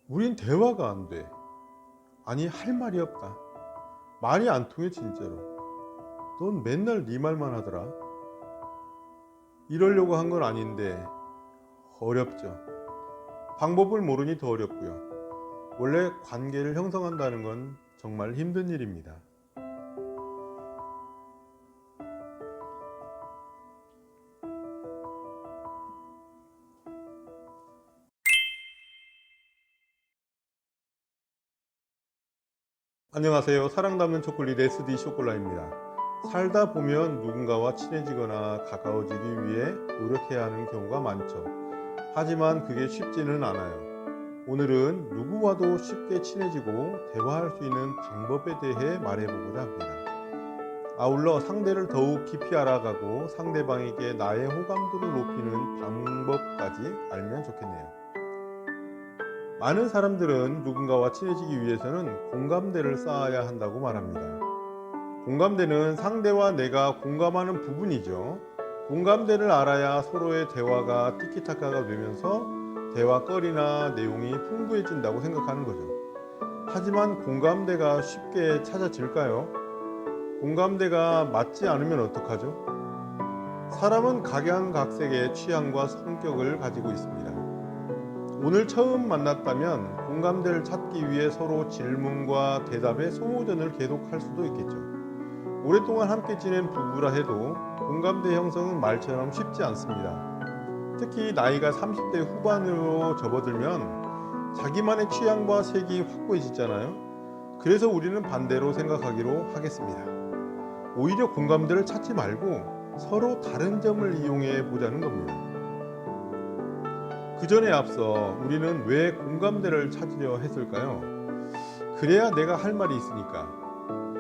우린 대화가 안 돼. 아니, 할 말이 없다. 말이 안 통해, 진짜로. 넌 맨날 네 말만 하더라. 이러려고 한 건 아닌데 어렵죠. 방법을 모르니 더 어렵고요. 원래 관계를 형성한다는 건 정말 힘든 일입니다. 안녕하세요. 사랑 담는 초콜릿 SD 쇼콜라입니다. 살다 보면 누군가와 친해지거나 가까워지기 위해 노력해야 하는 경우가 많죠. 하지만 그게 쉽지는 않아요. 오늘은 누구와도 쉽게 친해지고 대화할 수 있는 방법에 대해 말해보고자 합니다. 아울러 상대를 더욱 깊이 알아가고 상대방에게 나의 호감도를 높이는 방법까지 알면 좋겠네요. 많은 사람들은 누군가와 친해지기 위해서는 공감대를 쌓아야 한다고 말합니다. 공감대는 상대와 내가 공감하는 부분이죠. 공감대를 알아야 서로의 대화가 티키타카가 되면서 대화거리나 내용이 풍부해진다고 생각하는 거죠. 하지만 공감대가 쉽게 찾아질까요? 공감대가 맞지 않으면 어떡하죠? 사람은 각양각색의 취향과 성격을 가지고 있습니다. 오늘 처음 만났다면 공감대를 찾기 위해 서로 질문과 대답의 소모전을 계속할 수도 있겠죠. 오랫동안 함께 지낸 부부라 해도 공감대 형성은 말처럼 쉽지 않습니다. 특히 나이가 30대 후반으로 접어들면 자기만의 취향과 색이 확고해지잖아요. 그래서 우리는 반대로 생각하기로 하겠습니다. 오히려 공감대를 찾지 말고 서로 다른 점을 이용해 보자는 겁니다. 그 전에 앞서 우리는 왜 공감대를 찾으려 했을까요? 그래야 내가 할 말이 있으니까.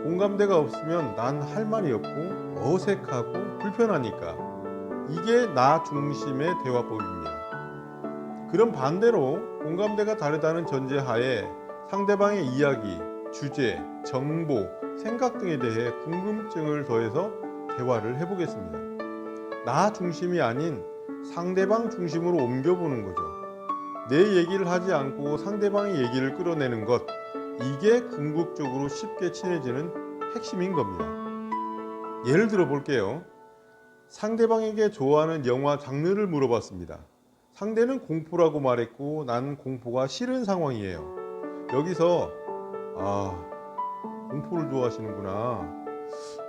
공감대가 없으면 난 할 말이 없고 어색하고 불편하니까. 이게 나 중심의 대화법입니다. 그럼 반대로 공감대가 다르다는 전제하에 상대방의 이야기, 주제, 정보, 생각 등에 대해 궁금증을 더해서 대화를 해보겠습니다. 나 중심이 아닌 상대방 중심으로 옮겨보는 거죠. 내 얘기를 하지 않고 상대방의 얘기를 끌어내는 것, 이게 궁극적으로 쉽게 친해지는 핵심인 겁니다. 예를 들어 볼게요. 상대방에게 좋아하는 영화 장르를 물어봤습니다. 상대는 공포라고 말했고 난 공포가 싫은 상황이에요. 여기서 공포를 좋아하시는구나.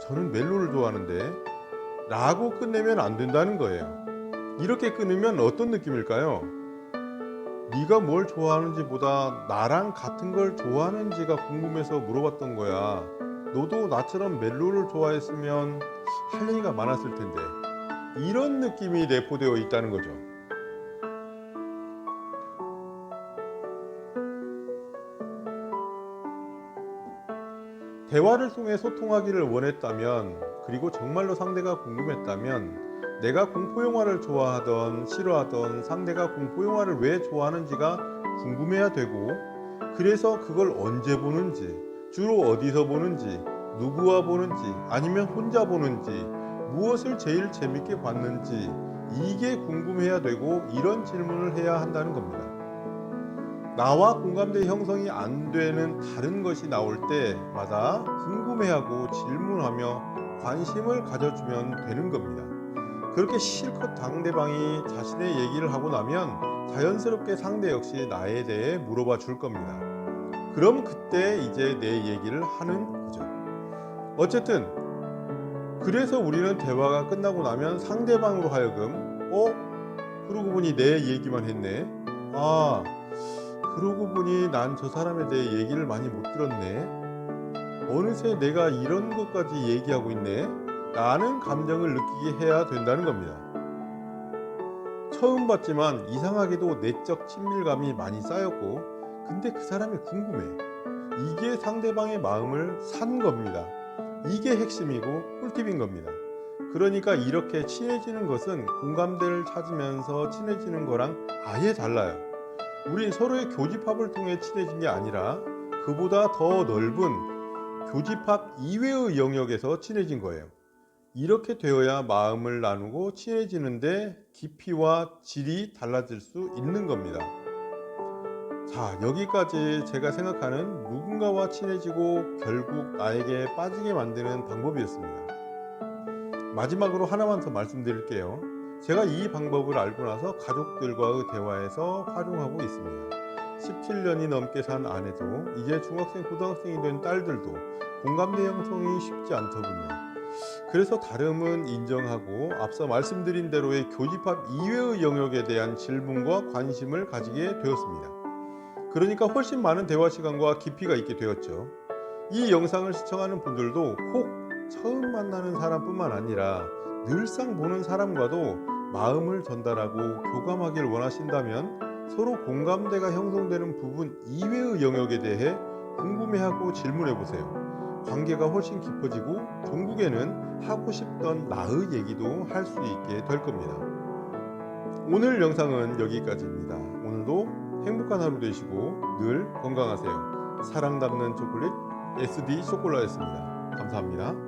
저는 멜로를 좋아하는데 라고 끝내면 안 된다는 거예요. 이렇게 끊으면 어떤 느낌일까요? 네가 뭘 좋아하는지 보다 나랑 같은 걸 좋아하는지가 궁금해서 물어봤던 거야. 너도 나처럼 멜로를 좋아했으면 할 얘기가 많았을 텐데. 이런 느낌이 내포되어 있다는 거죠. 대화를 통해 소통하기를 원했다면, 그리고 정말로 상대가 궁금했다면, 내가 공포영화를 좋아하던 싫어하던 상대가 공포영화를 왜 좋아하는지가 궁금해야 되고, 그래서 그걸 언제 보는지, 주로 어디서 보는지, 누구와 보는지, 아니면 혼자 보는지, 무엇을 제일 재밌게 봤는지, 이게 궁금해야 되고, 이런 질문을 해야 한다는 겁니다. 나와 공감대 형성이 안 되는 다른 것이 나올 때마다 궁금해하고 질문하며 관심을 가져주면 되는 겁니다. 그렇게 실컷 상대방이 자신의 얘기를 하고 나면 자연스럽게 상대 역시 나에 대해 물어봐 줄 겁니다. 그럼 그때 이제 내 얘기를 하는 거죠. 어쨌든 그래서 우리는 대화가 끝나고 나면 상대방으로 하여금 그러고 보니 내 얘기만 했네. 그러고 보니 난 저 사람에 대해 얘기를 많이 못 들었네. 어느새 내가 이런 것까지 얘기하고 있네. 라는 감정을 느끼게 해야 된다는 겁니다. 처음 봤지만 이상하게도 내적 친밀감이 많이 쌓였고, 근데 그 사람이 궁금해. 이게 상대방의 마음을 산 겁니다. 이게 핵심이고 꿀팁인 겁니다. 그러니까 이렇게 친해지는 것은 공감대를 찾으면서 친해지는 거랑 아예 달라요. 우린 서로의 교집합을 통해 친해진 게 아니라 그보다 더 넓은 교집합 이외의 영역에서 친해진 거예요. 이렇게 되어야 마음을 나누고 친해지는데 깊이와 질이 달라질 수 있는 겁니다. 자, 여기까지 제가 생각하는 누군가와 친해지고 결국 나에게 빠지게 만드는 방법이었습니다. 마지막으로 하나만 더 말씀드릴게요. 제가 이 방법을 알고 나서 가족들과의 대화에서 활용하고 있습니다. 17년이 넘게 산 아내도 이제 중학생, 고등학생이 된 딸들도 공감대 형성이 쉽지 않더군요. 그래서 다름은 인정하고 앞서 말씀드린 대로의 교집합 이외의 영역에 대한 질문과 관심을 가지게 되었습니다. 그러니까 훨씬 많은 대화 시간과 깊이가 있게 되었죠. 이 영상을 시청하는 분들도 혹 처음 만나는 사람뿐만 아니라 늘상 보는 사람과도 마음을 전달하고 교감하길 원하신다면 서로 공감대가 형성되는 부분 이외의 영역에 대해 궁금해하고 질문해 보세요. 관계가 훨씬 깊어지고 종국에는 하고 싶던 나의 얘기도 할 수 있게 될 겁니다. 오늘 영상은 여기까지입니다. 오늘도 행복한 하루 되시고 늘 건강하세요. 사랑 담는 초콜릿 SD 쇼콜라였습니다. 감사합니다.